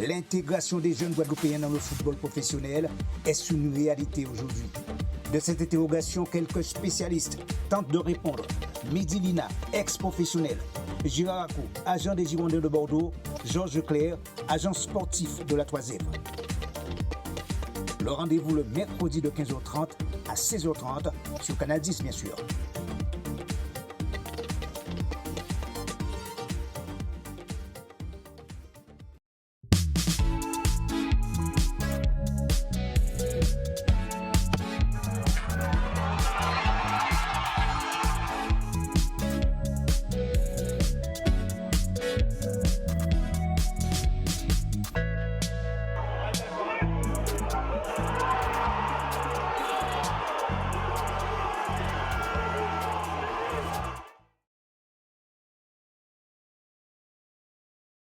L'intégration des jeunes Guadeloupéens dans le football professionnel est une réalité aujourd'hui. De cette interrogation, quelques spécialistes tentent de répondre. Mehdi Lina, ex-professionnel, Gérard Racco, agent des Girondins de Bordeaux, Georges Leclerc, agent sportif de la Trois-Èvres. Le rendez-vous le mercredi de 15h30 à 16h30 sur Canal 10, bien sûr.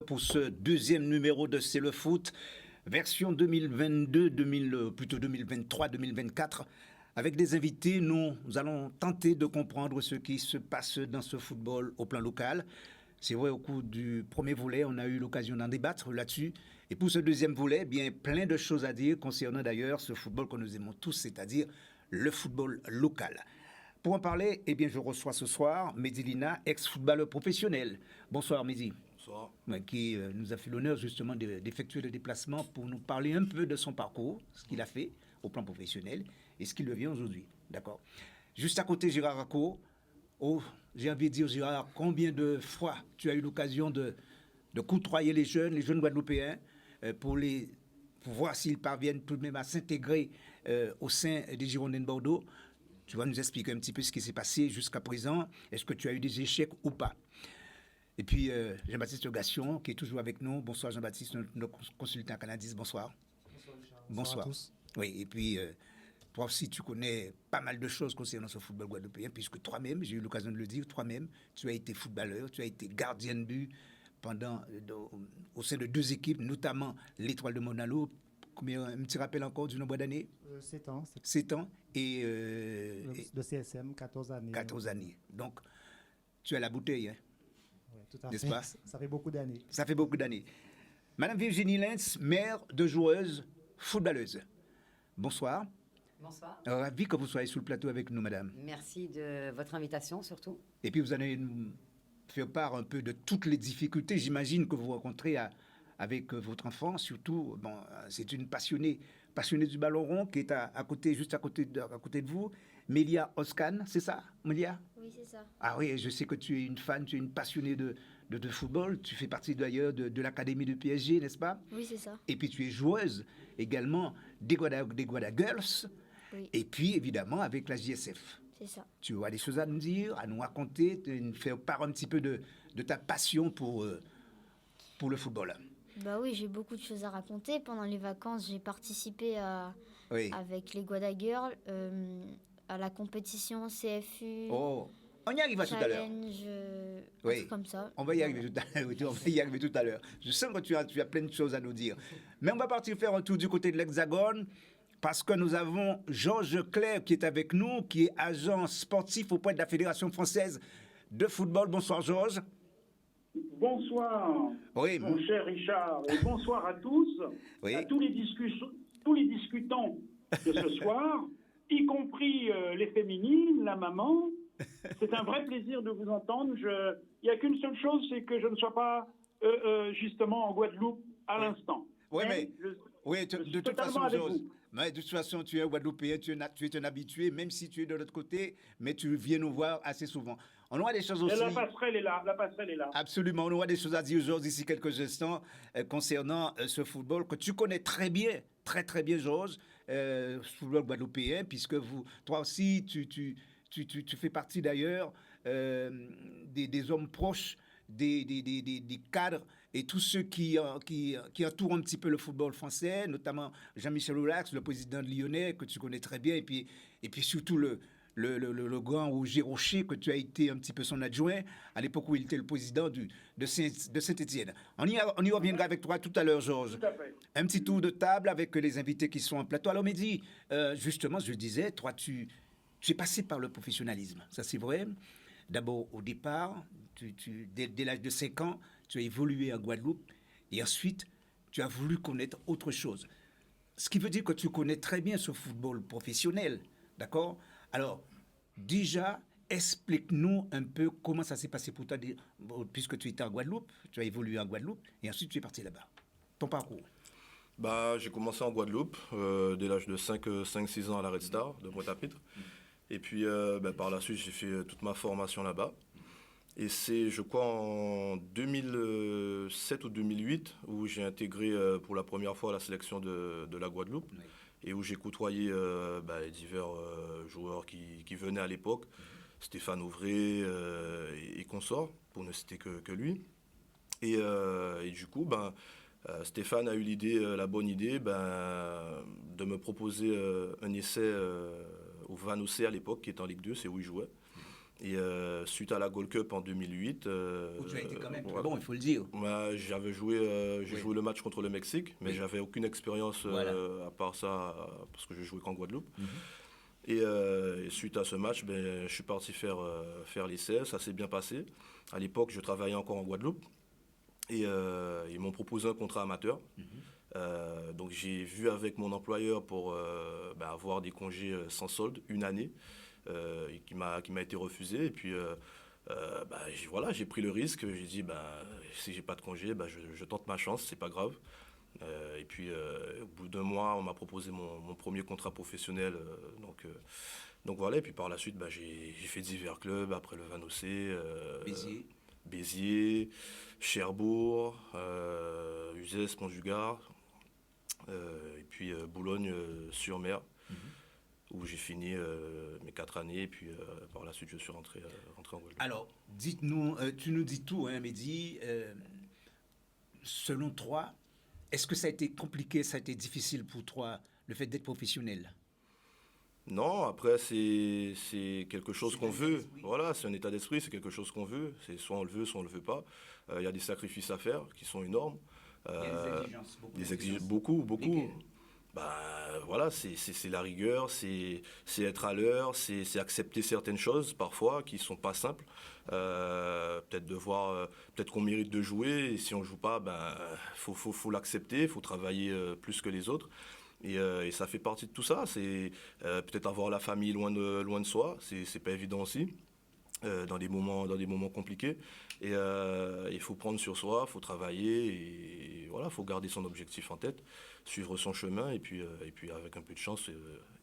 Pour ce deuxième numéro de C'est le foot, version 2022, plutôt 2023-2024. Avec des invités, nous allons tenter de comprendre ce qui se passe dans ce football au plan local. C'est vrai, au cours du premier volet, on a eu l'occasion d'en débattre là-dessus. Et pour ce deuxième volet, bien plein de choses à dire concernant d'ailleurs ce football que nous aimons tous, c'est-à-dire le football local. Pour en parler, eh bien, je reçois ce soir Mehdi Lina, ex-footballeur professionnel. Bonsoir Mehdi. Qui nous a fait l'honneur justement d'effectuer le déplacement pour nous parler un peu de son parcours, ce qu'il a fait au plan professionnel et ce qu'il devient aujourd'hui. D'accord. Juste à côté, Gérard Racco. Oh, j'ai envie de dire, Gérard, combien de fois tu as eu l'occasion de côtoyer les jeunes Guadeloupéens pour voir s'ils parviennent tout de même à s'intégrer au sein des Girondins de Bordeaux. Tu vas nous expliquer un petit peu ce qui s'est passé jusqu'à présent. Est-ce que tu as eu des échecs ou pas? Et puis Jean-Baptiste Gassion, qui est toujours avec nous. Bonsoir Jean-Baptiste, notre consultant canadien. Bonsoir. Bonsoir Richard. Bonsoir À tous. Oui, et puis toi aussi tu connais pas mal de choses concernant ce football guadeloupéen, puisque toi-même, j'ai eu l'occasion de le dire, toi-même, tu as été footballeur, tu as été gardien de but au sein de deux équipes, notamment l'Étoile de Monalo. Combien, un petit rappel encore du nombre d'années? 7 ans. 7 ans. Et de CSM, 14 années. 14 années. Donc, tu as la bouteille, hein? Oui, tout à N'est-ce fait. pas? Ça fait beaucoup d'années. Ça fait beaucoup d'années. Madame Virginie Lens, mère de joueuse, footballeuse. Bonsoir. Bonsoir. Ravi que vous soyez sur le plateau avec nous, madame. Merci de votre invitation, surtout. Et puis, vous allez nous faire part un peu de toutes les difficultés, j'imagine, que vous rencontrez avec votre enfant. Surtout, bon, c'est une passionnée du ballon rond qui est juste à côté de vous. Mélia Oscan, c'est ça, Mélia? Oui, c'est ça. Ah oui, je sais que tu es une fan, tu es une passionnée de football. Tu fais partie d'ailleurs de l'académie du PSG, n'est-ce pas? Oui, c'est ça. Et puis tu es joueuse également des Guada Girls. Oui. Et puis évidemment avec la JSF. C'est ça. Tu as des choses à nous dire, à nous raconter, nous faire part un petit peu de ta passion pour le football. Bah oui, j'ai beaucoup de choses à raconter. Pendant les vacances, j'ai participé avec les Guada Girls à la compétition CFU. Oh, on y arrive tout à l'heure. Oui. Comme ça. On va y arriver tout à l'heure. On va y arriver tout à l'heure. Je sens que tu as plein de choses à nous dire. Mais on va partir faire un tour du côté de l'Hexagone parce que nous avons Georges Leclerc qui est avec nous, qui est agent sportif auprès de la Fédération française de football. Bonsoir Georges. Bonsoir, oui, mon cher Richard, et bonsoir à tous, oui. À tous les discutants de ce soir, y compris les féminines, la maman. C'est un vrai plaisir de vous entendre. Il n'y a qu'une seule chose, c'est que je ne sois pas justement en Guadeloupe à l'instant. Oui, de toute façon, Georges, mais de toute façon, tu es Guadeloupéen, tu es un habitué, même si tu es de l'autre côté, mais tu viens nous voir assez souvent. On aura des choses aussi. La passerelle est là. Absolument, on aura des choses à dire, Georges, d'ici quelques instants, concernant ce football que tu connais très bien, Georges, football guadeloupéen, puisque toi aussi, tu fais partie d'ailleurs des hommes proches, des cadres et tous ceux qui entourent un petit peu le football français, notamment Jean-Michel Aulas, le président de Lyonnais, que tu connais très bien, et puis surtout le grand Roger Rocher, que tu as été un petit peu son adjoint à l'époque où il était le président de Saint-Étienne. On y reviendra avec toi tout à l'heure, Georges. Tout à fait. Un petit tour de table avec les invités qui sont en plateau. Alors, Mehdi, justement, je disais, toi, tu es passé par le professionnalisme, ça c'est vrai. D'abord, au dès l'âge de 5 ans, tu as évolué en Guadeloupe et ensuite, tu as voulu connaître autre chose. Ce qui veut dire que tu connais très bien ce football professionnel, d'accord? Alors, déjà, explique-nous un peu comment ça s'est passé pour toi, puisque tu étais en Guadeloupe, tu as évolué en Guadeloupe, et ensuite tu es parti là-bas. Ton parcours. J'ai commencé en Guadeloupe, dès l'âge de 5-6 ans à la Red Star de Pointe-à-Pitre. Et puis, par la suite, j'ai fait toute ma formation là-bas. Et c'est, je crois, en 2007 ou 2008 où j'ai intégré pour la première fois la sélection de la Guadeloupe. Oui. Et où j'ai côtoyé les divers joueurs qui venaient à l'époque, Stéphane Auvray et consorts, pour ne citer que lui. Et du coup, Stéphane a eu la bonne idée de me proposer un essai au Vanosset à l'époque, qui est en Ligue 2, c'est où il jouait. Et suite à la Gold Cup en 2008... où tu as été quand même très bon, il faut le dire. J'avais joué, joué le match contre le Mexique, mais j'avais aucune expérience à part ça, parce que je jouais qu'en Guadeloupe. Et suite à ce match, je suis parti faire l'essai, ça s'est bien passé. À l'époque, je travaillais encore en Guadeloupe. Et ils m'ont proposé un contrat amateur. Donc j'ai vu avec mon employeur pour avoir des congés sans solde, une année. Qui m'a été refusé, et puis j'ai pris le risque. J'ai dit si j'ai pas de congé, je tente ma chance, c'est pas grave. Et puis au bout d'un mois, on m'a proposé mon premier contrat professionnel, donc voilà. Et puis par la suite, j'ai fait divers clubs, après le Vanosset, Béziers, Cherbourg, Uzès, Montjugard, et puis Boulogne-sur-Mer. Où j'ai fini mes 4 années, et puis par la suite, je suis rentré en Guadeloupe. Alors, dites-nous, tu nous dis tout, Mehdi. Selon toi, est-ce que ça a été compliqué, ça a été difficile pour toi, le fait d'être professionnel? Non, après, c'est quelque chose qu'on veut. Voilà, c'est un état d'esprit, c'est quelque chose qu'on veut. C'est soit on le veut, soit on ne le veut pas. Il y a des sacrifices à faire qui sont énormes. Il y a des exigences. Beaucoup. C'est la rigueur, c'est être à l'heure, c'est accepter certaines choses parfois qui sont pas simples. Peut-être qu'on mérite de jouer, et si on joue pas, faut l'accepter, faut travailler plus que les autres. Et ça fait partie de tout ça. C'est peut-être avoir la famille loin de soi, c'est pas évident aussi. Dans des moments compliqués, et il faut prendre sur soi, il faut travailler, et voilà, faut garder son objectif en tête, suivre son chemin, et puis avec un peu de chance,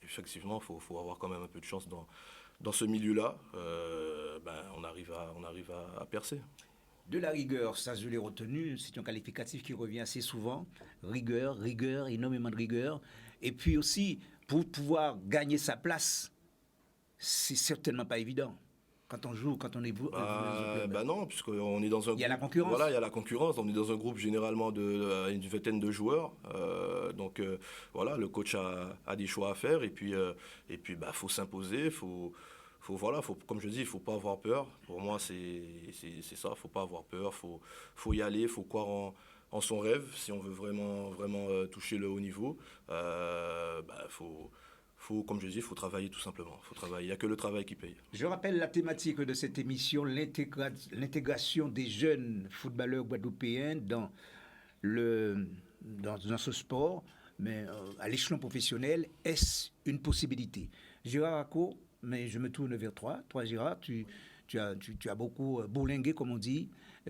effectivement, faut avoir quand même un peu de chance dans ce milieu-là. On arrive à percer. De la rigueur, ça je l'ai retenu, c'est un qualificatif qui revient assez souvent. Rigueur, énormément de rigueur. Et puis aussi, pour pouvoir gagner sa place, c'est certainement pas évident. Quand on joue, quand on est... non, puisqu'on est dans un groupe... Il y a la concurrence. Voilà, il y a la concurrence. On est dans un groupe généralement d'une vingtaine de joueurs. Voilà, le coach a des choix à faire. Et puis, faut s'imposer. Comme je dis, il ne faut pas avoir peur. Pour moi, c'est ça. Il ne faut pas avoir peur. Faut y aller. Il faut croire en son rêve. Si on veut vraiment toucher le haut niveau, comme je dis, il faut travailler tout simplement. Il n'y a que le travail qui paye. Je rappelle la thématique de cette émission, l'intégration des jeunes footballeurs guadeloupéens dans ce sport, mais à l'échelon professionnel, est-ce une possibilité? Gérard Racco, mais je me tourne vers toi. Toi, Gérard, tu as beaucoup bourlingué, comme on dit.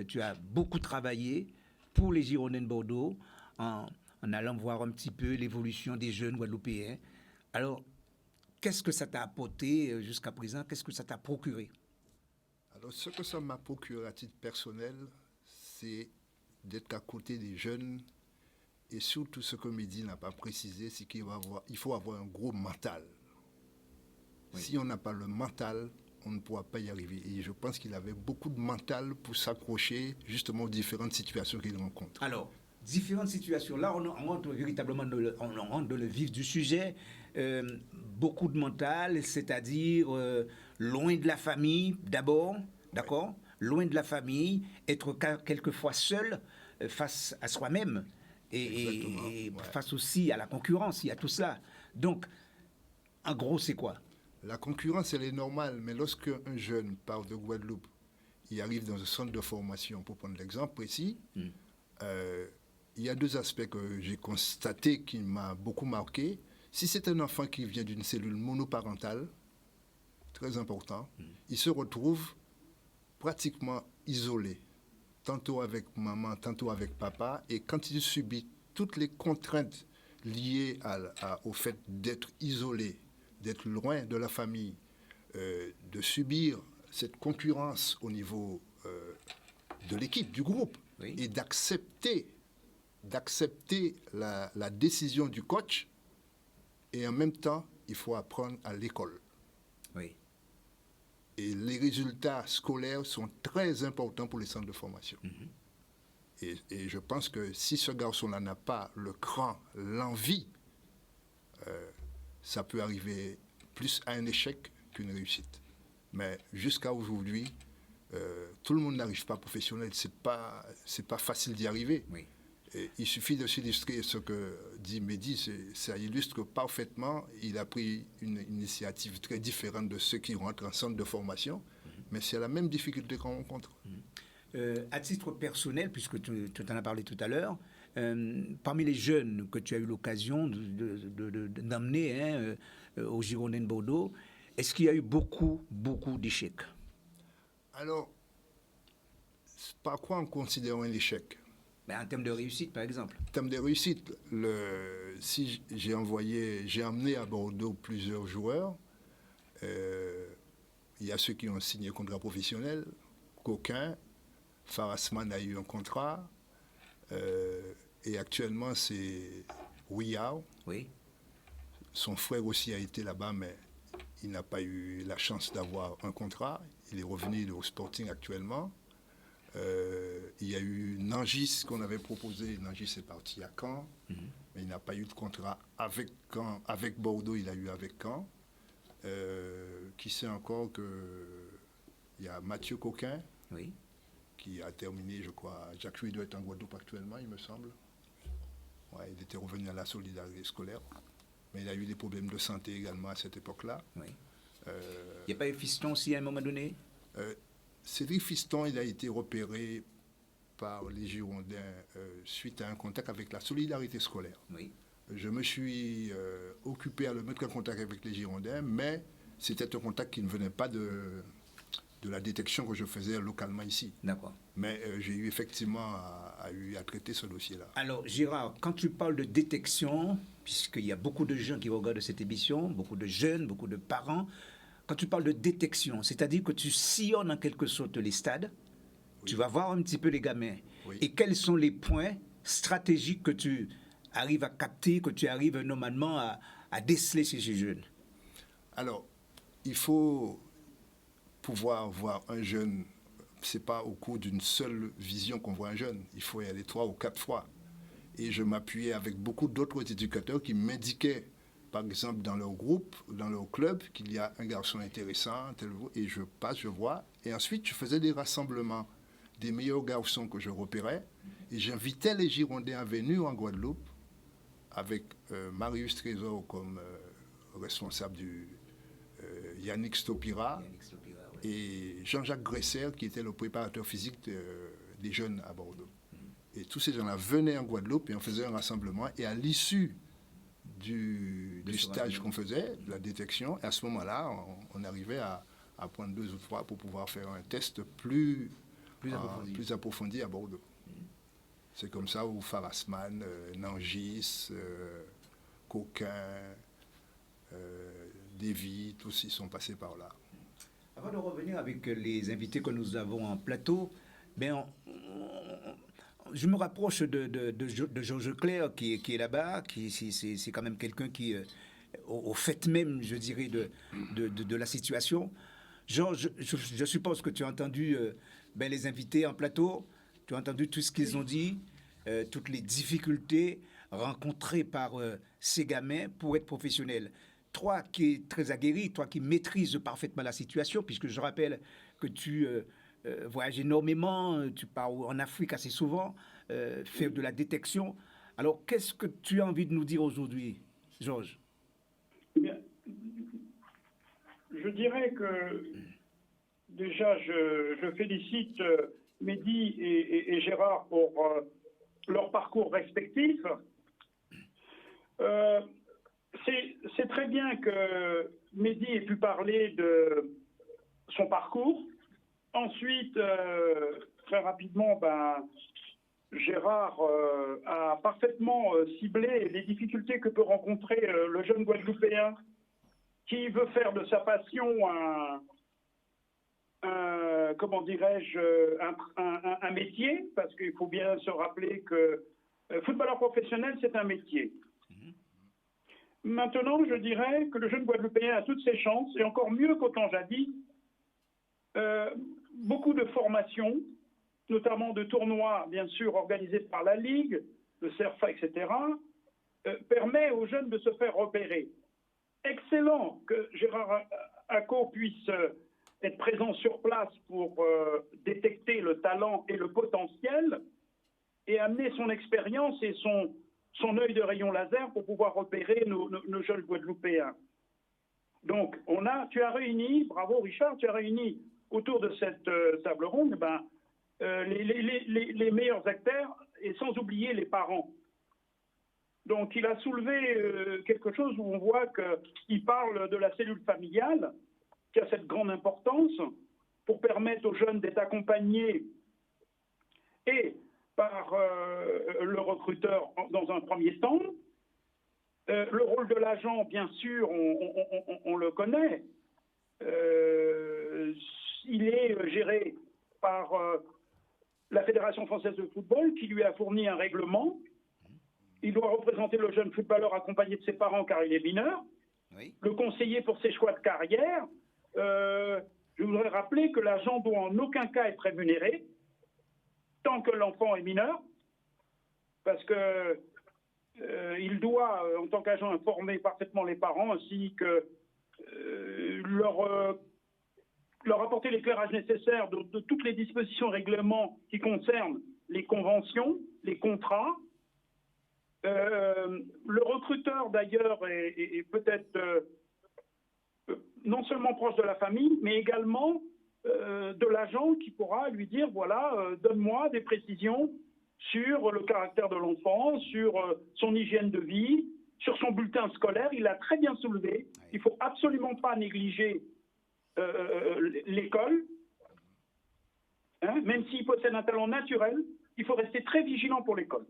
Tu as beaucoup travaillé pour les Girondins de Bordeaux en allant voir un petit peu l'évolution des jeunes guadeloupéens. Alors, qu'est-ce que ça t'a apporté jusqu'à présent? Qu'est-ce que ça t'a procuré? Alors, ce que ça m'a procuré à titre personnel, c'est d'être à côté des jeunes, et surtout ce que Mehdi n'a pas précisé, c'est qu'il faut avoir un gros mental. Oui. Si on n'a pas le mental, on ne pourra pas y arriver. Et je pense qu'il avait beaucoup de mental pour s'accrocher justement aux différentes situations qu'il rencontre. Alors, différentes situations. Là, on rentre véritablement dans le vif du sujet. Beaucoup de mental, c'est-à-dire loin de la famille d'abord, d'accord ? Loin de la famille, être quelquefois seul face à soi-même et face aussi à la concurrence, il y a tout cela. Donc, en gros, c'est quoi ? La concurrence, elle est normale, mais lorsque un jeune part de Guadeloupe, il arrive dans un centre de formation, pour prendre l'exemple précis, il y a deux aspects que j'ai constatés qui m'ont beaucoup marqué. Si c'est un enfant qui vient d'une cellule monoparentale, très important, il se retrouve pratiquement isolé, tantôt avec maman, tantôt avec papa, et quand il subit toutes les contraintes liées au fait d'être isolé, d'être loin de la famille, de subir cette concurrence au niveau de l'équipe, du groupe, oui, et d'accepter la décision du coach, et en même temps, il faut apprendre à l'école. Oui. Et les résultats scolaires sont très importants pour les centres de formation. Et je pense que si ce garçon-là n'a pas le cran, l'envie, ça peut arriver plus à un échec qu'une réussite. Mais jusqu'à aujourd'hui, tout le monde n'arrive pas professionnel. C'est pas facile d'y arriver. Oui. Et il suffit de s'illustrer ce que dit Mehdi, ça illustre parfaitement. Il a pris une initiative très différente de ceux qui rentrent en centre de formation, mais c'est la même difficulté qu'on rencontre. À titre personnel, puisque tu en as parlé tout à l'heure, parmi les jeunes que tu as eu l'occasion d'emmener au Girondins de Bordeaux, est-ce qu'il y a eu beaucoup d'échecs? Alors, par quoi on considère un échec? En termes de réussite, par exemple. En termes de réussite, si j'ai emmené à Bordeaux plusieurs joueurs. Il y a ceux qui ont signé contrat professionnel, Coquin, Farasman a eu un contrat, et actuellement c'est Ouiao. Oui. Son frère aussi a été là-bas, mais il n'a pas eu la chance d'avoir un contrat. Il est revenu au Sporting actuellement. Il y a eu Nangis qu'on avait proposé. Nangis est parti à Caen, mais il n'a pas eu de contrat avec Caen. Avec Bordeaux, il a eu avec Caen. Qui sait encore qu'il y a Mathieu Coquin, oui, qui a terminé, je crois, Jacques Louis doit être en Guadeloupe actuellement, il me semble. Ouais, il était revenu à la solidarité scolaire, mais il a eu des problèmes de santé également à cette époque-là. Oui. Il n'y a pas eu Fiston aussi à un moment donné? Cédric Fiston, il a été repéré par les Girondins suite à un contact avec la solidarité scolaire. Oui. Je me suis occupé à le mettre en contact avec les Girondins, mais c'était un contact qui ne venait pas de la détection que je faisais localement ici. D'accord. Mais j'ai eu effectivement à traiter ce dossier-là. Alors, Gérard, quand tu parles de détection, puisqu'il y a beaucoup de gens qui regardent cette émission, beaucoup de jeunes, beaucoup de parents, quand tu parles de détection, c'est-à-dire que tu sillonnes en quelque sorte les stades, oui, tu vas voir un petit peu les gamins. Oui. Et quels sont les points stratégiques que tu arrives à capter, que tu arrives normalement à déceler chez ces jeunes? Alors, il faut pouvoir voir un jeune, ce n'est pas au cours d'une seule vision qu'on voit un jeune, il faut y aller 3 ou 4 fois. Et je m'appuyais avec beaucoup d'autres éducateurs qui m'indiquaient, par exemple dans leur groupe, dans leur club, qu'il y a un garçon intéressant, et je passe, je vois. Et ensuite, je faisais des rassemblements des meilleurs garçons que je repérais, et j'invitais les Girondins à venir en Guadeloupe, avec Marius Trésor comme responsable du Yannick Stopira, oui, et Jean-Jacques Gresser, qui était le préparateur physique des jeunes à Bordeaux. Et tous ces gens-là venaient en Guadeloupe et on faisait un rassemblement. Et à l'issue du stage qu'on faisait, de la détection, à ce moment-là, on arrivait à prendre 2 ou 3 pour pouvoir faire un test plus approfondi à Bordeaux. C'est comme ça où Farasman, Nangis, Coquin, Davy, tous ils sont passés par là. Avant de revenir avec les invités que nous avons en plateau, je me rapproche de Georges Claire qui est là-bas, c'est quand même quelqu'un qui, au fait même, je dirais, de la situation. Georges, je suppose que tu as entendu les invités en plateau, tu as entendu tout ce qu'ils ont dit, toutes les difficultés rencontrées par ces gamins pour être professionnels. Toi qui es très aguerri, toi qui maîtrises parfaitement la situation, puisque je rappelle que tu voyages énormément, tu pars en Afrique assez souvent, faire de la détection. Alors, qu'est-ce que tu as envie de nous dire aujourd'hui, Georges? Bien, je dirais que déjà, je félicite Mehdi et Gérard pour leur parcours respectif. C'est très bien que Mehdi ait pu parler de son parcours. Ensuite, très rapidement, Gérard a parfaitement ciblé les difficultés que peut rencontrer le jeune Guadeloupéen qui veut faire de sa passion comment dirais-je, un métier, parce qu'il faut bien se rappeler que footballeur professionnel, c'est un métier. Maintenant, je dirais que le jeune Guadeloupéen a toutes ses chances, et encore mieux qu'au temps jadis, beaucoup de formations, notamment de tournois, bien sûr, organisés par la Ligue, le CERFA, etc., permet aux jeunes de se faire repérer. Excellent que Gérard Acco puisse être présent sur place pour détecter le talent et le potentiel et amener son expérience et son œil de rayon laser pour pouvoir repérer nos jeunes Guadeloupéens. Donc, tu as réuni, bravo Richard, tu as réuni autour de cette table ronde les meilleurs acteurs et sans oublier les parents. Donc, il a soulevé quelque chose où on voit qu'il parle de la cellule familiale, qui a cette grande importance pour permettre aux jeunes d'être accompagnés et par le recruteur dans un premier temps. Le rôle de l'agent, bien sûr, on le connaît. Il est géré par la Fédération française de football qui lui a fourni un règlement. Il doit représenter le jeune footballeur accompagné de ses parents car il est mineur. Oui. Le conseiller pour ses choix de carrière. Je voudrais rappeler que l'agent doit en aucun cas être rémunéré tant que l'enfant est mineur, parce que il doit, en tant qu'agent, informer parfaitement les parents ainsi que leur apporter l'éclairage nécessaire de toutes les dispositions règlements qui concernent les conventions, les contrats. Le recruteur, d'ailleurs, est peut-être non seulement proche de la famille, mais également de l'agent qui pourra lui dire, voilà, donne-moi des précisions sur le caractère de l'enfant, sur son hygiène de vie, sur son bulletin scolaire. Il l'a très bien soulevé. Il ne faut absolument pas négliger l'école. Même s'il possède un talent naturel, il faut rester très vigilant pour l'école.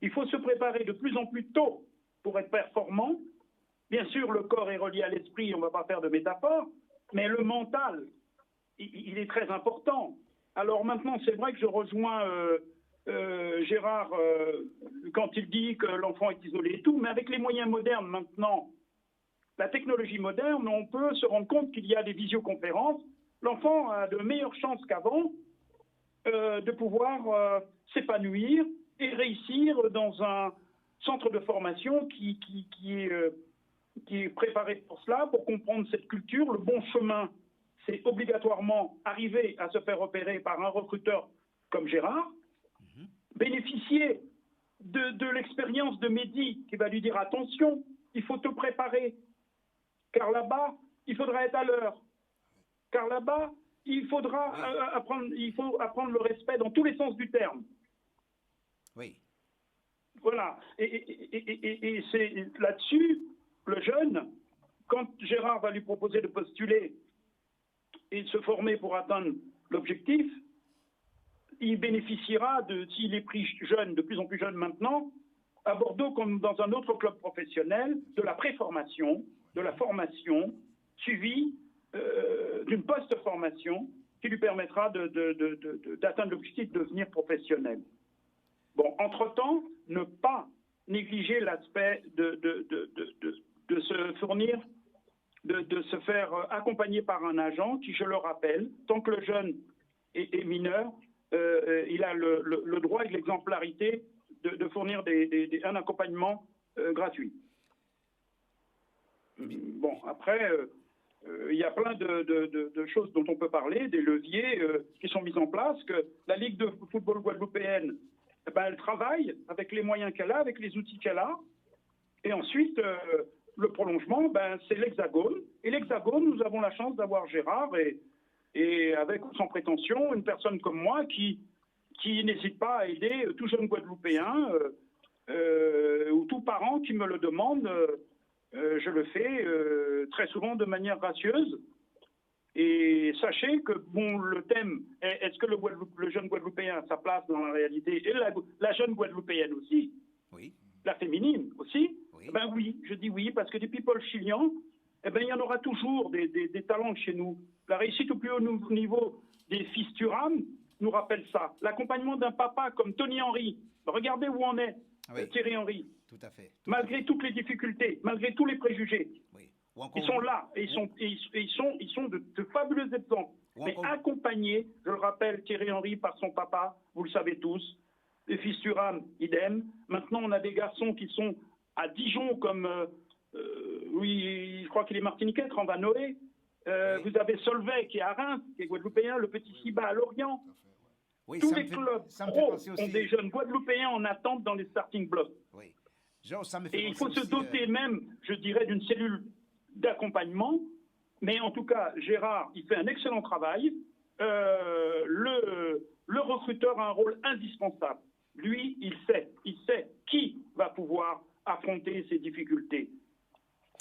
Il faut se préparer de plus en plus tôt pour être performant. Bien sûr, le corps est relié à l'esprit, on ne va pas faire de métaphore, mais le mental, il est très important. Alors maintenant, c'est vrai que je rejoins Gérard quand il dit que l'enfant est isolé et tout, mais avec les moyens modernes maintenant, la technologie moderne, on peut se rendre compte qu'il y a des visioconférences. L'enfant a de meilleures chances qu'avant de pouvoir s'épanouir et réussir dans un centre de formation qui est préparé pour cela, pour comprendre cette culture. Le bon chemin, c'est obligatoirement arriver à se faire repérer par un recruteur comme Gérard, bénéficier de l'expérience de Mehdi qui va lui dire attention, il faut te préparer, car là-bas, il faudra être à l'heure, car là-bas, il faut apprendre le respect dans tous les sens du terme. Oui. Voilà. Et c'est là-dessus, le jeune, quand Gérard va lui proposer de postuler et de se former pour atteindre l'objectif, il bénéficiera, s'il est pris jeune, de plus en plus jeune maintenant, à Bordeaux comme dans un autre club professionnel, de la préformation, de la formation, suivie d'une post-formation qui lui permettra d'atteindre l'objectif de devenir professionnel. Bon, entre-temps, ne pas négliger l'aspect de se fournir, de se faire accompagner par un agent qui, je le rappelle, tant que le jeune est mineur, il a le droit et l'exemplarité de fournir un accompagnement gratuit. Bon, après, il y a plein de choses dont on peut parler, des leviers qui sont mis en place, que la Ligue de football guadeloupéenne, elle travaille avec les moyens qu'elle a, avec les outils qu'elle a. Et ensuite, le prolongement, c'est l'Hexagone. Et l'Hexagone, nous avons la chance d'avoir Gérard et avec, sans prétention, une personne comme moi qui qui n'hésite pas à aider tout jeune Guadeloupéen ou tout parent qui me le demande. Je le fais très souvent de manière gracieuse. Et sachez que, bon, le thème, est-ce que le jeune Guadeloupéen a sa place dans la réalité, et la jeune Guadeloupéenne aussi, oui. La féminine aussi, oui. Ben oui, je dis oui, parce que des people chiliens, eh ben, il y en aura toujours des talents chez nous. La réussite au plus haut niveau des fils Thuram nous rappelle ça. L'accompagnement d'un papa comme Tony Henry, regardez où on est, oui. Thierry Henry. Tout à fait. Malgré toutes les difficultés, malgré tous les préjugés. Oui. Ils sont là, et ils sont de fabuleux exemples. Mais accompagnés, je le rappelle, Thierry Henry par son papa, vous le savez tous, les fils Thuram, idem. Maintenant, on a des garçons qui sont à Dijon, comme, oui, je crois qu'il est martiniquais, Ranva Noé. Oui. Vous avez Solvay qui est à Reims, qui est guadeloupéen, le petit Siba à Lorient. Oui, tous les clubs pro ont des jeunes Guadeloupéens en attente dans les starting blocks. Oui. Genre, ça me fait et il faut se doter même, je dirais, d'une cellule d'accompagnement, mais en tout cas, Gérard, il fait un excellent travail. Le recruteur a un rôle indispensable. Lui, il sait qui va pouvoir affronter ces difficultés.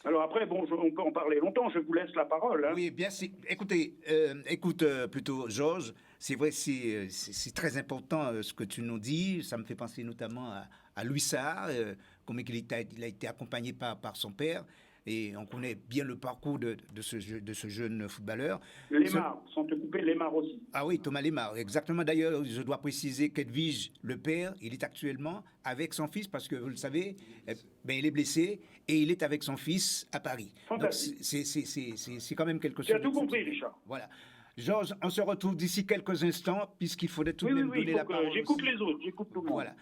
Alors après, bon, on peut en parler longtemps, je vous laisse la parole. Hein. Oui, bien, écoutez, écoute plutôt, Georges, c'est vrai, c'est très important ce que tu nous dis, ça me fait penser notamment à Louis Sarr, comment il a été accompagné par son père, et on connaît bien le parcours de ce jeune footballeur. Lemar, sans te couper, Lemar aussi. Ah oui, Thomas Lemar, exactement. D'ailleurs, je dois préciser qu'Edwige, le père, il est actuellement avec son fils, parce que vous le savez, il est blessé, et il est avec son fils à Paris. Fantastique. Donc c'est quand même quelque chose. Tu as tout compris, Richard. Voilà. Georges, on se retrouve d'ici quelques instants, puisqu'il faudrait tout de même donner la parole. J'écoute les autres, j'écoute tout le monde. Voilà.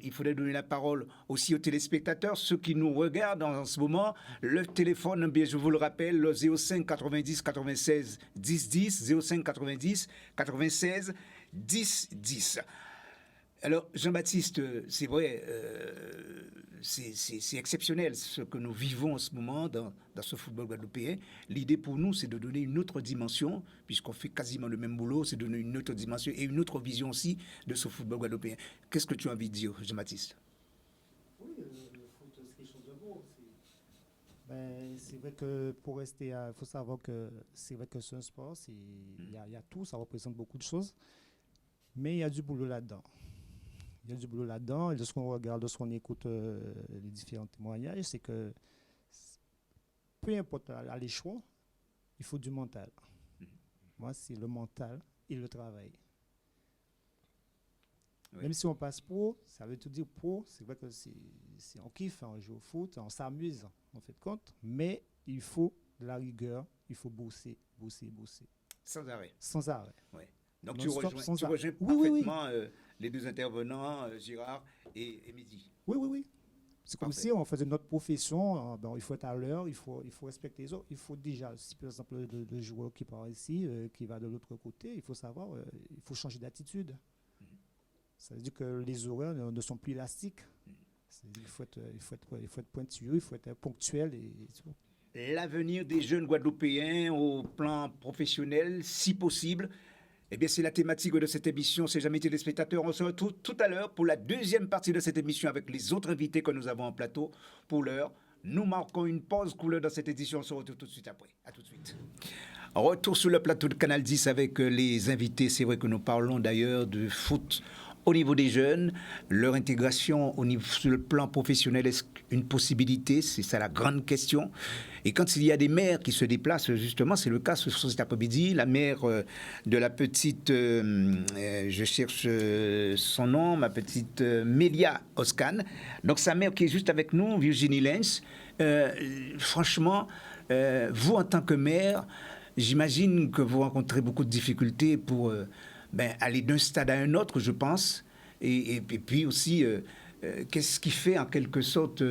Il faudrait donner la parole aussi aux téléspectateurs, ceux qui nous regardent en ce moment. Le téléphone, bien, je vous le rappelle, le 05 90 96 10 10, 05 90 96 10 10. Alors, Jean-Baptiste, c'est vrai, c'est exceptionnel ce que nous vivons en ce moment dans ce football guadeloupéen. L'idée pour nous, c'est de donner une autre dimension, puisqu'on fait quasiment le même boulot, c'est de donner une autre dimension et une autre vision aussi de ce football guadeloupéen. Qu'est-ce que tu as envie de dire, Jean-Baptiste? Oui, le foot, c'est quelque chose de beau. C'est vrai que pour rester, il faut savoir que c'est vrai que c'est un sport, il y a tout, ça représente beaucoup de choses, mais il y a du boulot là-dedans. Il y a du boulot là-dedans, et lorsqu'on regarde, lorsqu'on écoute les différents témoignages, c'est que peu importe les choix, il faut du mental. Moi, c'est le mental et le travail. Oui. Même si on passe pro, ça veut tout dire pro, c'est vrai que on kiffe, on joue au foot, on s'amuse, en fait compte, mais il faut de la rigueur, il faut bosser. Sans arrêt. Sans arrêt. Oui. Donc tu rejoins parfaitement les deux intervenants, Gérard et Mehdi. Oui. C'est comme si on faisait notre profession, il faut être à l'heure, il faut respecter les autres. Il faut déjà, si par exemple le joueur qui part ici, qui va de l'autre côté, il faut savoir, il faut changer d'attitude. Ça veut dire que les horaires ne sont plus élastiques. Il faut être pointueux, il faut être ponctuel et tout. L'avenir des jeunes Guadeloupéens au plan professionnel, si possible, eh bien, c'est la thématique de cette émission. C'est jamais téléspectateurs. On se retrouve tout à l'heure pour la deuxième partie de cette émission avec les autres invités que nous avons en plateau. Pour l'heure, nous marquons une pause couleur dans cette édition. On se retrouve tout de suite après. À tout de suite. Retour sur le plateau de Canal 10 avec les invités. C'est vrai que nous parlons d'ailleurs de foot au niveau des jeunes. Leur intégration sur le plan professionnel, est-ce une possibilité? C'est ça la grande question. Et quand il y a des mères qui se déplacent, justement, c'est le cas cet après-midi, la mère de la petite, je cherche son nom, ma petite Mélia Oscan. Donc sa mère qui est juste avec nous, Virginie Lenz. Franchement, vous en tant que mère, j'imagine que vous rencontrez beaucoup de difficultés pour aller d'un stade à un autre, je pense. Et puis aussi, qu'est-ce qui fait en quelque sorte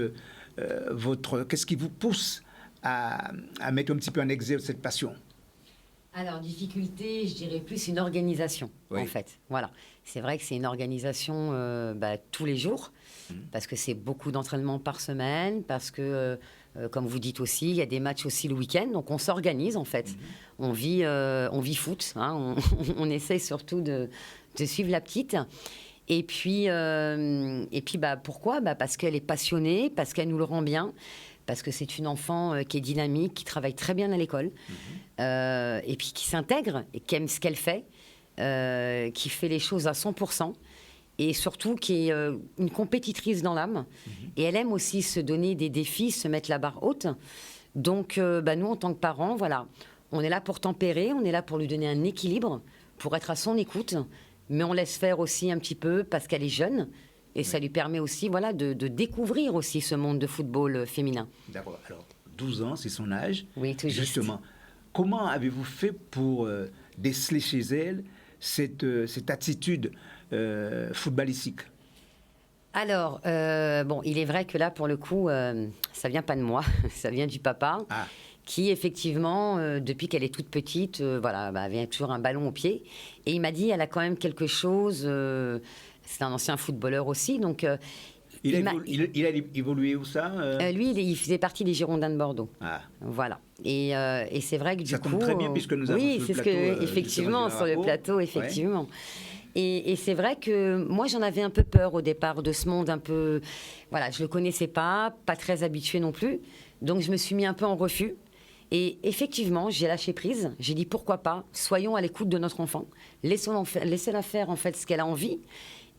qu'est-ce qui vous pousse à mettre un petit peu en exergue cette passion? Alors, difficulté, je dirais plus une organisation, en fait. Voilà. C'est vrai que c'est une organisation tous les jours, parce que c'est beaucoup d'entraînement par semaine, parce que, comme vous dites aussi, il y a des matchs aussi le week-end, donc on s'organise, en fait. On vit foot, hein, on essaie surtout de de suivre la petite. Et puis pourquoi ? Parce qu'elle est passionnée, parce qu'elle nous le rend bien, parce que c'est une enfant qui est dynamique, qui travaille très bien à l'école, et puis qui s'intègre et qui aime ce qu'elle fait, qui fait les choses à 100%, et surtout qui est une compétitrice dans l'âme. Et elle aime aussi se donner des défis, se mettre la barre haute. Donc, nous, en tant que parents, voilà, on est là pour tempérer, on est là pour lui donner un équilibre, pour être à son écoute, mais on laisse faire aussi un petit peu parce qu'elle est jeune. Et ça lui permet aussi de découvrir aussi ce monde de football féminin. D'accord. Alors, 12 ans, c'est son âge. Oui, tout juste. Justement, comment avez-vous fait pour déceler chez elle cette attitude footballistique ? Alors, il est vrai que là, pour le coup, ça vient pas de moi, ça vient du papa, qui effectivement, depuis qu'elle est toute petite, avait toujours un ballon au pied. Et il m'a dit, elle a quand même quelque chose... c'est un ancien footballeur aussi, donc... Il a évolué où ça Lui, il faisait partie des Girondins de Bordeaux. Voilà. Et c'est vrai que du coup... Ça tombe très bien puisque nous avons sur le plateau... effectivement, sur le plateau, effectivement. Ouais. Et c'est vrai que moi, j'en avais un peu peur au départ de ce monde un peu... Voilà, je le connaissais pas très habitué non plus. Donc, je me suis mis un peu en refus. Et effectivement, j'ai lâché prise. J'ai dit, pourquoi pas, soyons à l'écoute de notre enfant. Laissez-la faire, en fait, ce qu'elle a envie.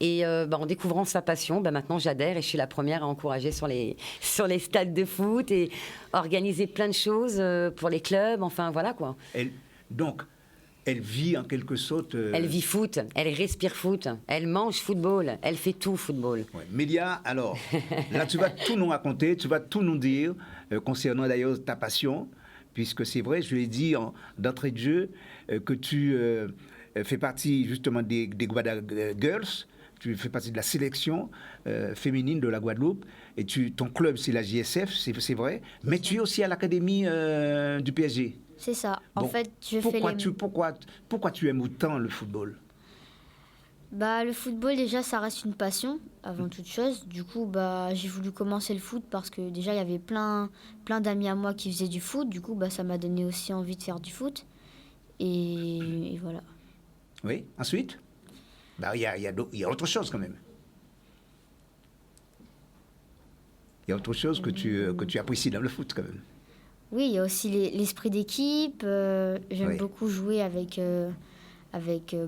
Et en découvrant sa passion, maintenant j'adhère et je suis la première à encourager sur les stades de foot et organiser plein de choses pour les clubs, enfin voilà quoi. Elle vit en quelque sorte... Elle vit foot, elle respire foot, elle mange football, elle fait tout football. Ouais. Mélia, alors, là tu vas tout nous raconter, tu vas tout nous dire concernant d'ailleurs ta passion, puisque c'est vrai, je l'ai dit d'entrée de jeu, que tu fais partie justement des Guada Girls. Tu fais partie de la sélection féminine de la Guadeloupe et ton club c'est la JSF, c'est vrai, mais tu es aussi à l'académie du PSG. C'est ça. Bon, en fait, pourquoi tu aimes autant le football ? Le football déjà ça reste une passion avant toute chose. Du coup j'ai voulu commencer le foot parce que déjà il y avait plein d'amis à moi qui faisaient du foot. Du coup ça m'a donné aussi envie de faire du foot et voilà. Oui. Ensuite ? Il y a autre chose quand même. Il y a autre chose que tu apprécies dans le foot quand même. Oui, il y a aussi l'esprit d'équipe. J'aime beaucoup jouer avec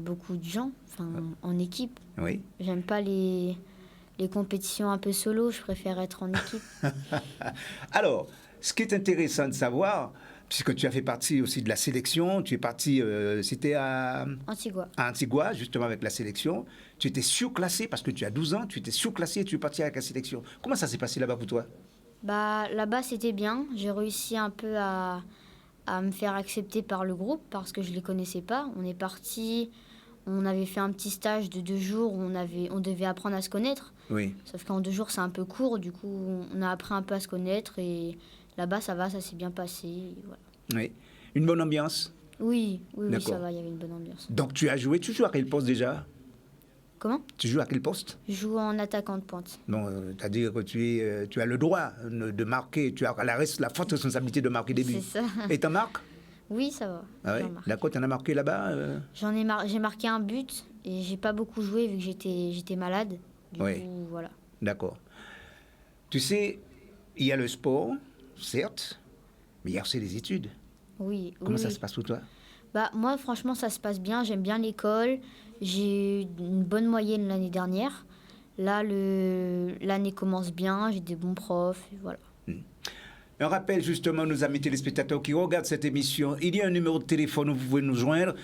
beaucoup de gens, en équipe. Oui. J'aime pas les compétitions un peu solo, je préfère être en équipe. Alors, ce qui est intéressant de savoir, puisque tu as fait partie aussi de la sélection, tu es parti, c'était à Antigua, justement avec la sélection. Tu étais surclassé parce que tu as 12 ans, tu étais surclassé et tu es parti avec la sélection. Comment ça s'est passé là-bas pour toi ? Là-bas, c'était bien. J'ai réussi un peu à me faire accepter par le groupe parce que je ne les connaissais pas. On est parti, on avait fait un petit stage de 2 jours où on devait apprendre à se connaître. Oui. Sauf qu'en 2 jours, c'est un peu court. Du coup, on a appris un peu à se connaître et là-bas, ça s'est bien passé. Voilà. Oui. Une bonne ambiance ? Oui, ça va, il y avait une bonne ambiance. Donc tu joues à quel poste déjà ? Comment ? Tu joues à quel poste ? Je joue en attaquant de pointe. Bon, c'est-à-dire que tu as le droit de marquer, tu as la forte responsabilité de marquer des buts. C'est ça. Et t'en marques ? Oui, ça va. Ah oui ? D'accord, tu en as marqué là-bas J'ai marqué un but et j'ai pas beaucoup joué vu que j'étais malade. Du coup, voilà. D'accord. Tu sais, il y a le sport, certes, mais il y a aussi les études. Oui. Comment ça se passe pour toi ? Moi, franchement, ça se passe bien. J'aime bien l'école. J'ai eu une bonne moyenne l'année dernière. Là, l'année commence bien. J'ai des bons profs. Et voilà. Un rappel justement, nos amis téléspectateurs qui regardent cette émission, il y a un numéro de téléphone où vous pouvez nous joindre,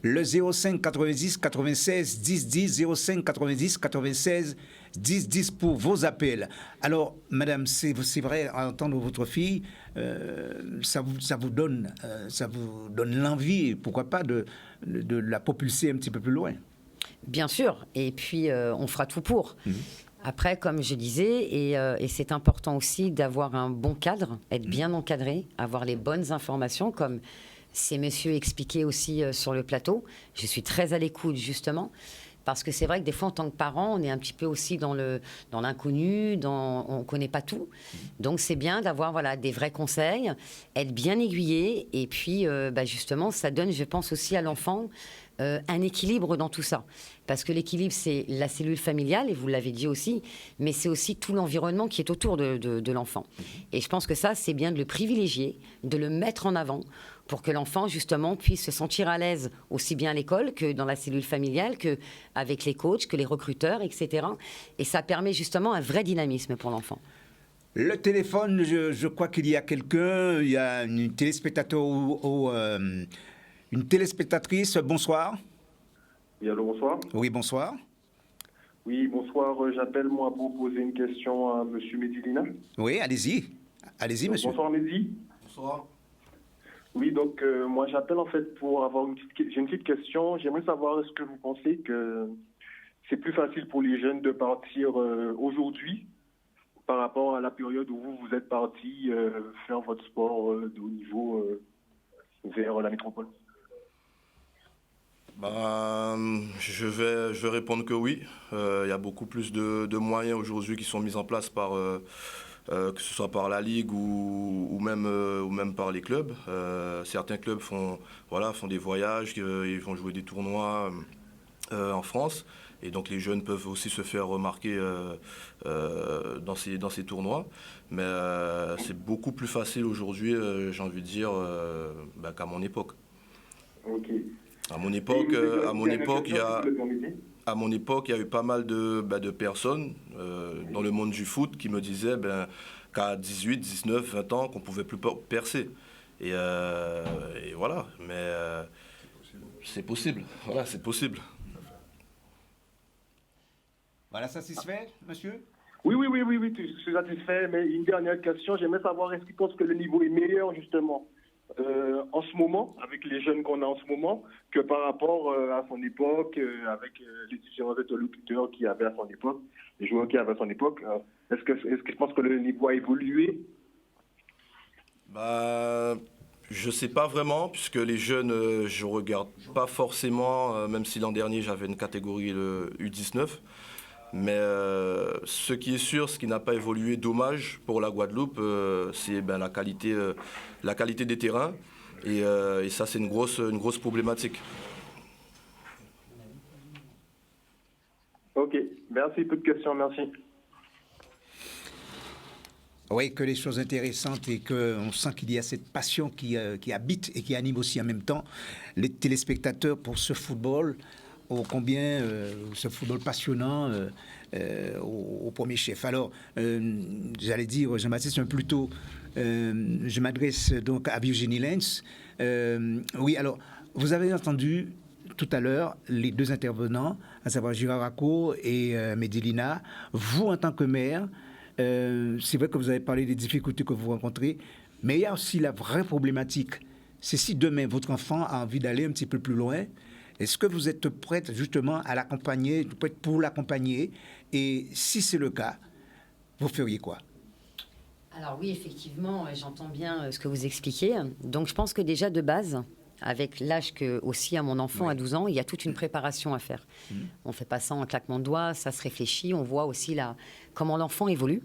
le 05 90 96 10 10, 05 90 96 10 10 pour vos appels. Alors, madame, c'est vrai, à entendre votre fille, ça vous donne l'envie, pourquoi pas, de la propulser un petit peu plus loin. Bien sûr, et puis on fera tout pour. Après, comme je disais, et c'est important aussi d'avoir un bon cadre, être bien encadré, avoir les bonnes informations, comme ces messieurs expliquaient aussi sur le plateau. Je suis très à l'écoute, justement, parce que c'est vrai que des fois, en tant que parent, on est un petit peu aussi dans l'inconnu, on ne connaît pas tout. Donc, c'est bien d'avoir des vrais conseils, être bien aiguillé, et puis, justement, ça donne, je pense, aussi à l'enfant un équilibre dans tout ça. Parce que l'équilibre, c'est la cellule familiale, et vous l'avez dit aussi, mais c'est aussi tout l'environnement qui est autour de l'enfant. Et je pense que ça, c'est bien de le privilégier, de le mettre en avant, pour que l'enfant, justement, puisse se sentir à l'aise aussi bien à l'école que dans la cellule familiale, qu'avec les coachs, que les recruteurs, etc. Et ça permet justement un vrai dynamisme pour l'enfant. Le téléphone, je crois qu'il y a quelqu'un, il y a une téléspectateur une téléspectatrice. Bonsoir. Oui, allô, bonsoir. Oui, bonsoir. Oui, bonsoir. J'appelle, moi, pour poser une question à M. Medilina. Oui, allez-y. Allez-y, monsieur. Bonsoir, Mehdi. Bonsoir. Oui, donc, moi, j'appelle, en fait, pour avoir j'ai une petite question. J'aimerais savoir, est-ce que vous pensez que c'est plus facile pour les jeunes de partir aujourd'hui par rapport à la période où vous êtes parti faire votre sport de haut niveau vers la métropole? Je vais répondre que oui. Il y a beaucoup plus de moyens aujourd'hui qui sont mis en place par, que ce soit par la Ligue ou même par les clubs. Certains clubs font des voyages, ils vont jouer des tournois en France. Et donc les jeunes peuvent aussi se faire remarquer dans ces tournois. Mais c'est beaucoup plus facile aujourd'hui, j'ai envie de dire, qu'à mon époque. Ok. À mon époque, il y a eu pas mal de personnes dans le monde du foot qui me disaient qu'à 18, 19, 20 ans, qu'on ne pouvait plus percer. Et voilà, mais c'est possible. Voilà, c'est possible. Voilà, satisfait, monsieur? Oui, je suis satisfait. Mais une dernière question, j'aimerais savoir, est-ce qu'il pense que le niveau est meilleur, justement, en ce moment, avec les jeunes qu'on a en ce moment, que par rapport à son époque, avec les différents interlocuteurs qu'il y avait à son époque, les joueurs qu'il y avait à son époque. Est-ce que je pense que le niveau a évolué? Je sais pas vraiment, puisque les jeunes, je regarde pas forcément, même si l'an dernier j'avais une catégorie le U19. Mais ce qui est sûr, ce qui n'a pas évolué, dommage pour la Guadeloupe, c'est la qualité des terrains. Et ça, c'est une grosse problématique. Ok, merci, peu de questions, merci. Oui, que les choses intéressantes et qu'on sent qu'il y a cette passion qui habite et qui anime aussi en même temps les téléspectateurs pour ce football. Combien ce football passionnant au premier chef. Alors, j'allais dire, Jean-Baptiste, plutôt, je m'adresse donc à Virginie Lenz. Oui, alors, vous avez entendu tout à l'heure les deux intervenants, à savoir Gérard Racco et Medilina. Vous, en tant que maire, c'est vrai que vous avez parlé des difficultés que vous rencontrez, mais il y a aussi la vraie problématique. C'est si demain, votre enfant a envie d'aller un petit peu plus loin, est-ce que vous êtes prête justement à l'accompagner, pour l'accompagner? Et si c'est le cas, vous feriez quoi? Alors oui, effectivement, j'entends bien ce que vous expliquez. Donc je pense que déjà de base, avec l'âge que aussi à mon enfant à 12 ans, il y a toute une préparation à faire. On ne fait pas ça en claquement de doigts, ça se réfléchit, on voit aussi comment l'enfant évolue.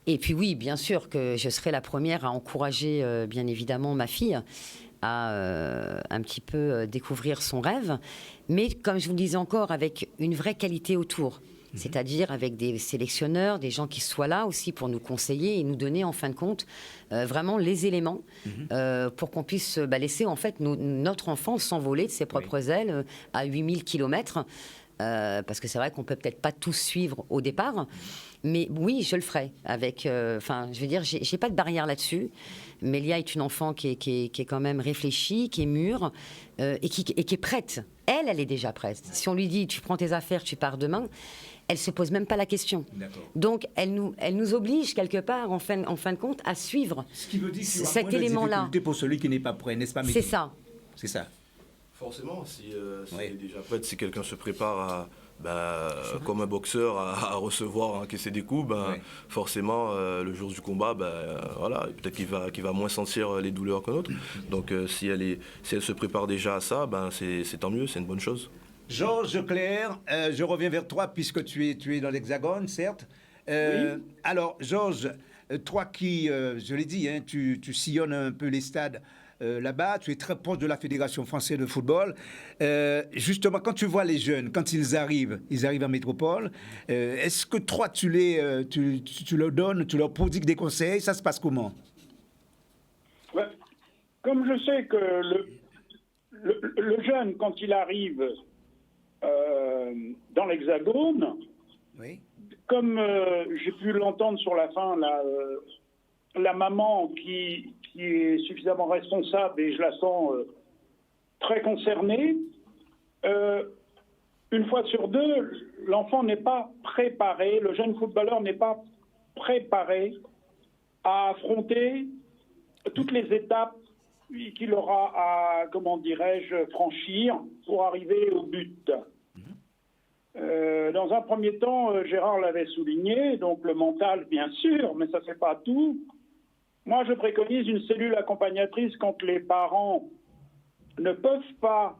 Et puis oui, bien sûr que je serai la première à encourager, bien évidemment, ma fille à un petit peu découvrir son rêve, mais comme je vous le disais encore, avec une vraie qualité autour, c'est-à-dire avec des sélectionneurs, des gens qui soient là aussi pour nous conseiller et nous donner en fin de compte vraiment les éléments pour qu'on puisse laisser en fait notre enfant s'envoler de ses propres ailes à 8000 km, parce que c'est vrai qu'on peut peut-être pas tous suivre au départ, mais oui, je le ferai avec, je veux dire, j'ai pas de barrière là-dessus. Mélia est une enfant qui est quand même réfléchie, qui est mûre et qui est prête. Elle est déjà prête. Si on lui dit, tu prends tes affaires, tu pars demain, elle se pose même pas la question. Donc, elle nous oblige quelque part, en fin de compte, à suivre ce qui veut dire qu'il y aura cet élément-là. Pour celui qui n'est pas prêt, n'est-ce pas? C'est ça. C'est ça. Forcément, si elle est déjà prête, si quelqu'un se prépare comme un boxeur à recevoir, à encaisser des coups, forcément, le jour du combat, peut-être qu'il va moins sentir les douleurs qu'un autre. Donc, si elle se prépare déjà à ça, c'est tant mieux, c'est une bonne chose. Georges Claire, je reviens vers toi puisque tu es dans l'Hexagone, certes. Oui. Alors, Georges, toi qui, je l'ai dit, tu sillonnes un peu les stades là-bas, tu es très proche de la Fédération française de football. Justement, quand tu vois les jeunes, quand ils arrivent en métropole, est-ce que toi, tu leur donnes, tu leur prodigues des conseils? Ça se passe comment? Ouais. Comme je sais que le jeune, quand il arrive dans l'Hexagone, Oui. comme j'ai pu l'entendre sur la fin, la maman qui est suffisamment responsable, et je la sens très concernée, une fois sur deux, l'enfant n'est pas préparé, le jeune footballeur n'est pas préparé à affronter toutes les étapes qu'il aura à, comment dirais-je, franchir pour arriver au but. Dans un premier temps, Gérard l'avait souligné, donc le mental, bien sûr, mais ça ne fait pas tout. Moi, je préconise une cellule accompagnatrice quand les parents ne peuvent pas,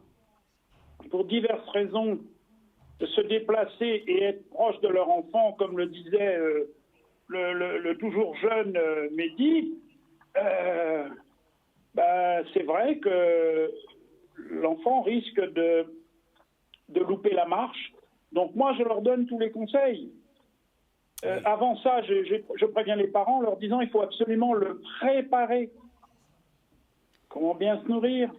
pour diverses raisons, se déplacer et être proche de leur enfant, comme le disait le toujours jeune Mehdi. C'est vrai que l'enfant risque de louper la marche. Donc moi, je leur donne tous les conseils. Avant ça, je préviens les parents en leur disant il faut absolument le préparer. Comment bien se nourrir,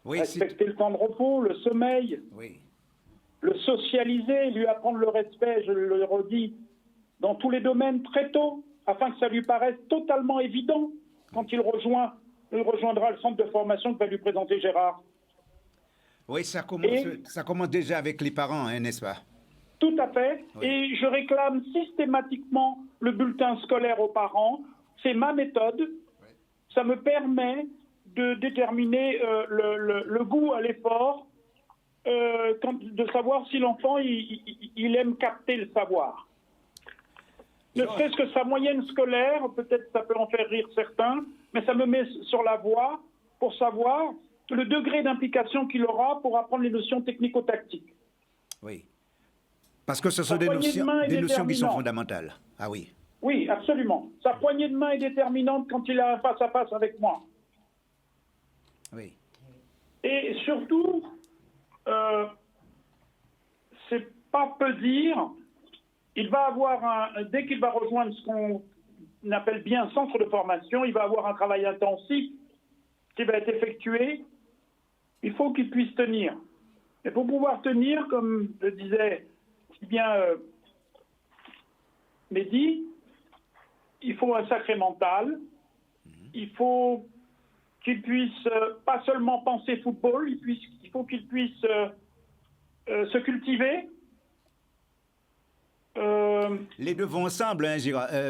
respecter le temps de repos, le sommeil, le socialiser, lui apprendre le respect, je le redis, dans tous les domaines très tôt, afin que ça lui paraisse totalement évident quand il rejoindra le centre de formation que va lui présenter Gérard. Oui, ça commence déjà avec les parents, hein, n'est-ce pas? Tout à fait. Oui. Et je réclame systématiquement le bulletin scolaire aux parents. C'est ma méthode. Oui. Ça me permet de déterminer le goût à l'effort, de savoir si l'enfant il aime capter le savoir. Ne serait-ce que sa moyenne scolaire, peut-être ça peut en faire rire certains, mais ça me met sur la voie pour savoir le degré d'implication qu'il aura pour apprendre les notions technico-tactiques. Oui. Parce que ce sont des notions qui sont fondamentales. Ah oui. Oui, absolument. Sa poignée de main est déterminante quand il a un face-à-face avec moi. Oui. Et surtout, c'est pas peu dire, il va avoir dès qu'il va rejoindre ce qu'on appelle bien centre de formation, il va avoir un travail intensif qui va être effectué. Il faut qu'il puisse tenir. Et pour pouvoir tenir, comme le disait si bien Mehdi, il faut un sacré mental. Il faut qu'il puisse pas seulement penser football, il faut qu'il puisse se cultiver. Les deux vont ensemble, hein,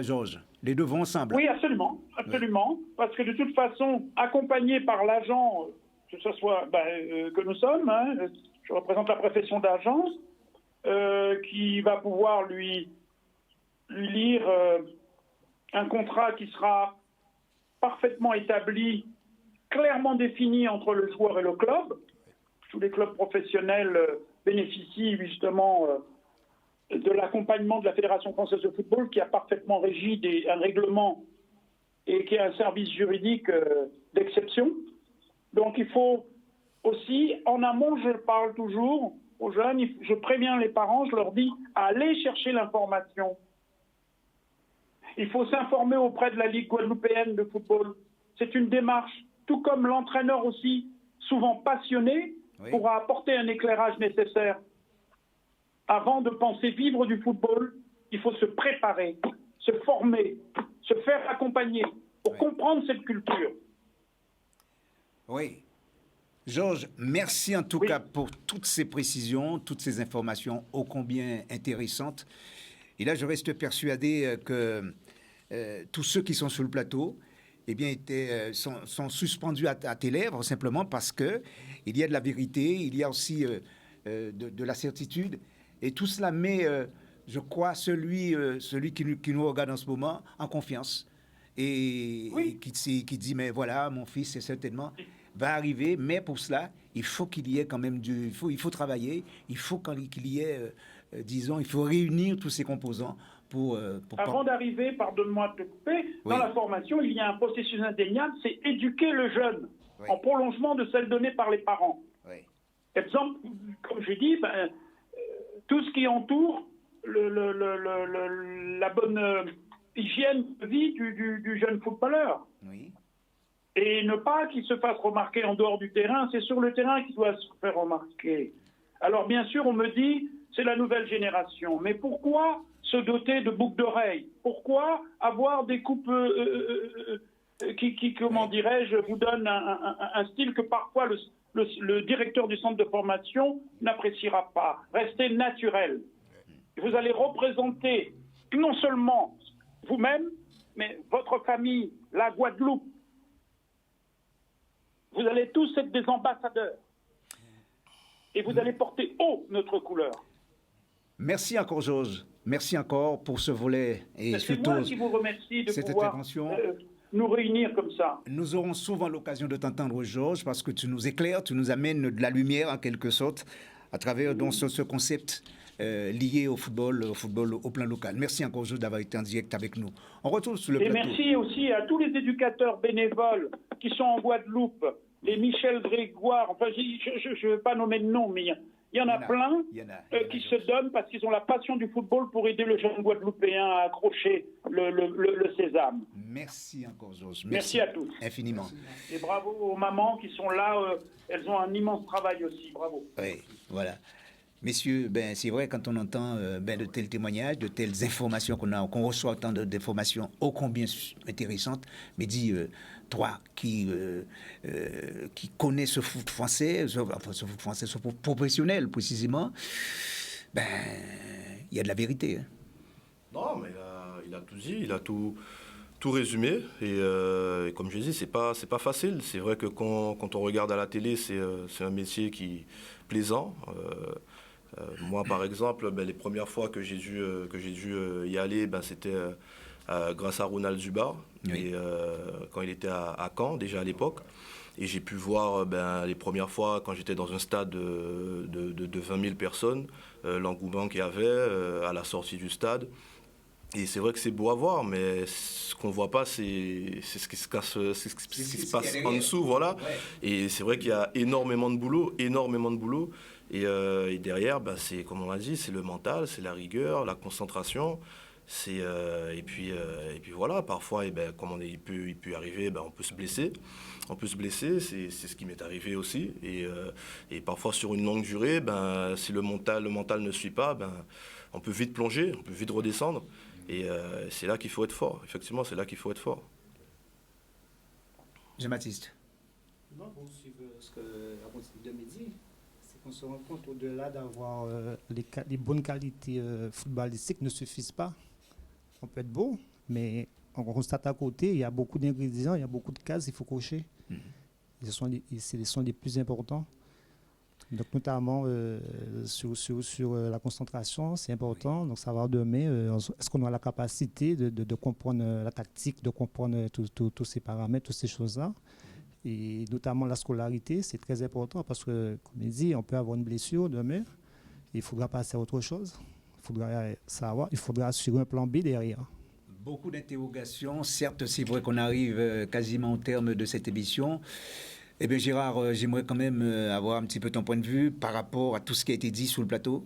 Georges. Les deux vont ensemble. Oui, absolument. Absolument. Oui. Parce que de toute façon, accompagné par l'agent, que ce soit que nous sommes, hein, je représente la profession d'agent, qui va pouvoir lui lire un contrat qui sera parfaitement établi, clairement défini entre le joueur et le club. Tous les clubs professionnels bénéficient justement de l'accompagnement de la Fédération française de football qui a parfaitement régi un règlement et qui a un service juridique d'exception. Donc il faut aussi, en amont, je parle toujours aux jeunes, je préviens les parents, je leur dis, allez chercher l'information. Il faut s'informer auprès de la Ligue guadeloupéenne de football. C'est une démarche, tout comme l'entraîneur aussi, souvent passionné, pourra apporter un éclairage nécessaire. Avant de penser vivre du football, il faut se préparer, se former, se faire accompagner pour comprendre cette culture. Oui. Georges, merci en tout cas pour toutes ces précisions, toutes ces informations ô combien intéressantes. Et là, je reste persuadé que tous ceux qui sont sur le plateau sont suspendus à tes lèvres simplement parce qu'il y a de la vérité, il y a aussi de la certitude. Et tout cela met, je crois, celui qui nous regarde en ce moment en confiance et qui dit, mais voilà, mon fils, c'est certainement va arriver, mais pour cela, il faut qu'il y ait quand même il faut travailler, il faut qu'il y ait, disons, il faut réunir tous ces composants Avant d'arriver, pardonne-moi de te couper, dans la formation, il y a un processus indéniable, c'est éduquer le jeune, en prolongement de celle donnée par les parents. Exemple, comme je dis, tout ce qui entoure la bonne hygiène de vie du jeune footballeur. Et ne pas qu'il se fasse remarquer en dehors du terrain, c'est sur le terrain qu'il doit se faire remarquer. Alors bien sûr, on me dit, c'est la nouvelle génération. Mais pourquoi se doter de boucles d'oreilles? Pourquoi avoir des coupes qui, comment dirais-je, vous donnent un style que parfois le directeur du centre de formation n'appréciera pas? Restez naturel. Vous allez représenter non seulement vous-même, mais votre famille, la Guadeloupe. Vous allez tous être des ambassadeurs. Et vous allez porter haut notre couleur. Merci encore, Georges. Merci encore pour ce volet. Et c'est moi qui vous remercie de pouvoir nous réunir comme ça. Nous aurons souvent l'occasion de t'entendre, Georges, parce que tu nous éclaires, tu nous amènes de la lumière, en quelque sorte, à travers donc, ce concept lié au football au plan local. Merci encore, Georges, d'avoir été en direct avec nous. On retourne sur le plateau. Et merci aussi à tous les éducateurs bénévoles qui sont en Guadeloupe, les Michel Grégoire, enfin, je ne vais pas nommer de nom, mais il y en a plein qui se donnent parce qu'ils ont la passion du football pour aider le jeune Guadeloupéen à accrocher le sésame. Merci encore, Georges. Merci à tous. Infiniment. Et bravo aux mamans qui sont là. Elles ont un immense travail aussi. Bravo. Oui, voilà. Messieurs, c'est vrai, quand on entend de tels témoignages, de telles informations qu'on reçoit autant d'informations ô combien intéressantes, mais dis, toi qui connais ce foot français, ce foot professionnel précisément, il y a de la vérité. Hein. Non, mais il a tout dit, il a tout résumé. Et comme je dis, c'est pas facile. C'est vrai que quand on regarde à la télé, c'est un métier qui est plaisant. Moi, par exemple, les premières fois que j'ai dû y aller, c'était grâce à Ronald Zubar, et, quand il était à Caen, déjà à l'époque. Et j'ai pu voir les premières fois, quand j'étais dans un stade de 20 000 personnes, l'engouement qu'il y avait à la sortie du stade. Et c'est vrai que c'est beau à voir, mais ce qu'on ne voit pas, c'est ce qui se passe en dessous. Voilà. Ouais. Et c'est vrai qu'il y a énormément de boulot. Et derrière, c'est comme on l'a dit, c'est le mental, c'est la rigueur, la concentration. Et puis voilà, parfois, comme il peut arriver, on peut se blesser. C'est ce qui m'est arrivé aussi. Et parfois, sur une longue durée, si le mental ne suit pas, on peut vite plonger, on peut vite redescendre. Et c'est là qu'il faut être fort. Effectivement, c'est là qu'il faut être fort. Jean-Baptiste. Non, pour suivre ce que la me dit, c'est qu'on se rend compte au-delà d'avoir les bonnes qualités footballistiques ne suffisent pas. On peut être beau, mais on constate à côté, il y a beaucoup d'ingrédients, il y a beaucoup de cases, il faut cocher. Ce sont les plus importants. Donc, notamment sur la concentration, c'est important. Donc, savoir demain, est-ce qu'on a la capacité de comprendre la tactique, de comprendre tous ces paramètres, toutes ces choses-là. Et notamment la scolarité, c'est très important parce que, comme il dit, on peut avoir une blessure demain. Il faudra passer à autre chose. Il faudra assurer un plan B derrière. Beaucoup d'interrogations. Certes, c'est vrai qu'on arrive quasiment au terme de cette émission. Eh bien, Gérard, j'aimerais quand même avoir un petit peu ton point de vue par rapport à tout ce qui a été dit sur le plateau.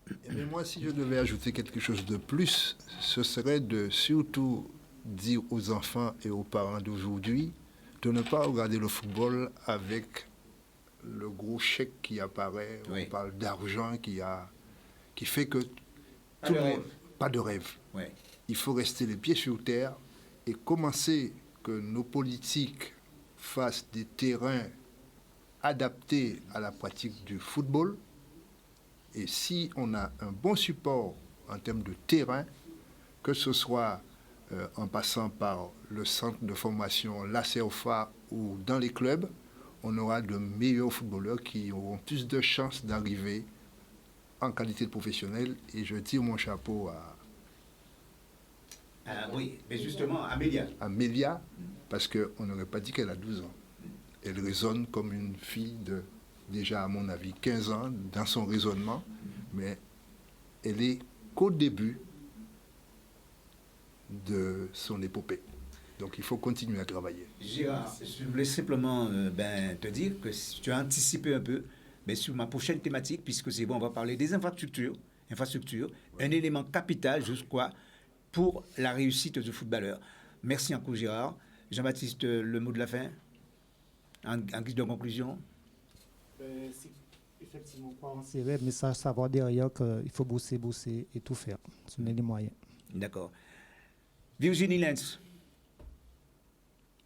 Eh bien, moi, si je devais ajouter quelque chose de plus, ce serait de surtout dire aux enfants et aux parents d'aujourd'hui de ne pas regarder le football avec le gros chèque qui apparaît. Oui. On parle d'argent qui fait que tout le monde... Pas de rêve. Oui. Il faut rester les pieds sur terre et commencer que nos politiques fassent des terrains adaptés à la pratique du football. Et si on a un bon support en termes de terrain, que ce soit en passant par le centre de formation, la CEOFA ou dans les clubs, on aura de meilleurs footballeurs qui auront plus de chances d'arriver en qualité de professionnel. Et je tire mon chapeau oui, mais justement, Amélia. Amélia, parce qu'on n'aurait pas dit qu'elle a 12 ans. Elle raisonne comme une fille de, déjà à mon avis, 15 ans dans son raisonnement, mais elle est qu'au début de son épopée. Donc il faut continuer à travailler. Gérard, je voulais simplement te dire que si tu as anticipé un peu sur ma prochaine thématique, puisque c'est bon, on va parler des infrastructures, un élément capital, je crois, pour la réussite du footballeur. Merci encore Gérard. Jean-Baptiste, le mot de la fin, en guise de conclusion. C'est effectivement quoi, c'est vrai, mais ça, savoir derrière qu'il faut bosser et tout faire. Se donner les moyens. D'accord. Virginie Lenz,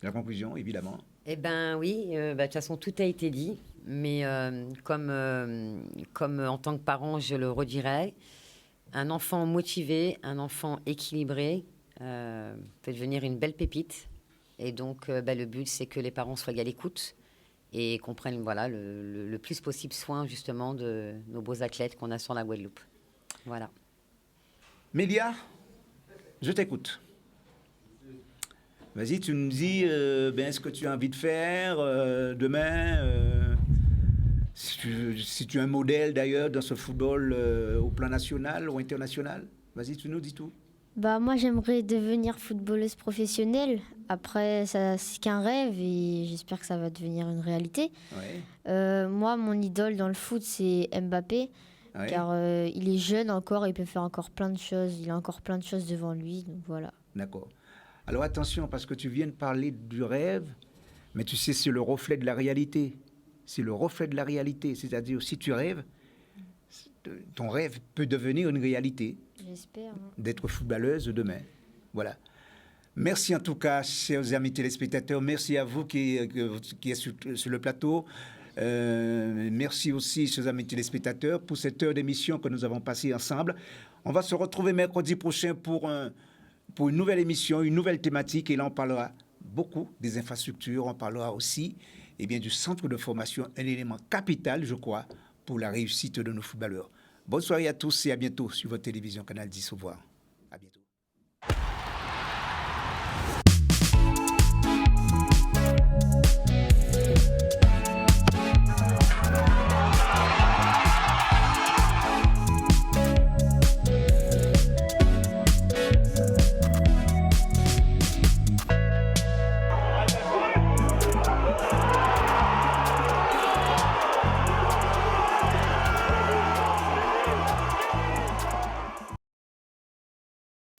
la conclusion, évidemment. Eh bien oui, de toute façon, tout a été dit. Mais comme en tant que parent, je le redirais, un enfant motivé, un enfant équilibré peut devenir une belle pépite. Et donc, le but, c'est que les parents soient à l'écoute et qu'on prenne le plus possible soin, justement, de nos beaux athlètes qu'on a sur la Guadeloupe. Voilà. Mélia, je t'écoute. Vas-y, tu nous dis ce que tu as envie de faire demain. Si tu es un modèle d'ailleurs dans ce football au plan national ou international. Vas-y, tu nous dis tout. Moi, j'aimerais devenir footballeuse professionnelle. Après, ça, c'est qu'un rêve et j'espère que ça va devenir une réalité. Ouais. Moi, mon idole dans le foot, c'est Mbappé. Ouais. Car il est jeune encore, il peut faire encore plein de choses. Il a encore plein de choses devant lui. Donc voilà. D'accord. Alors attention, parce que tu viens de parler du rêve, mais tu sais, c'est le reflet de la réalité. C'est le reflet de la réalité. C'est-à-dire, si tu rêves, ton rêve peut devenir une réalité. J'espère. D'être footballeuse demain. Voilà. Merci en tout cas, chers amis téléspectateurs. Merci à vous qui êtes sur le plateau. Merci aussi, chers amis téléspectateurs, pour cette heure d'émission que nous avons passée ensemble. On va se retrouver mercredi prochain pour une nouvelle émission, une nouvelle thématique. Et là, on parlera beaucoup des infrastructures. On parlera aussi du centre de formation, un élément capital, je crois, pour la réussite de nos footballeurs. Bonne soirée à tous et à bientôt sur votre télévision Canal 10. Au revoir.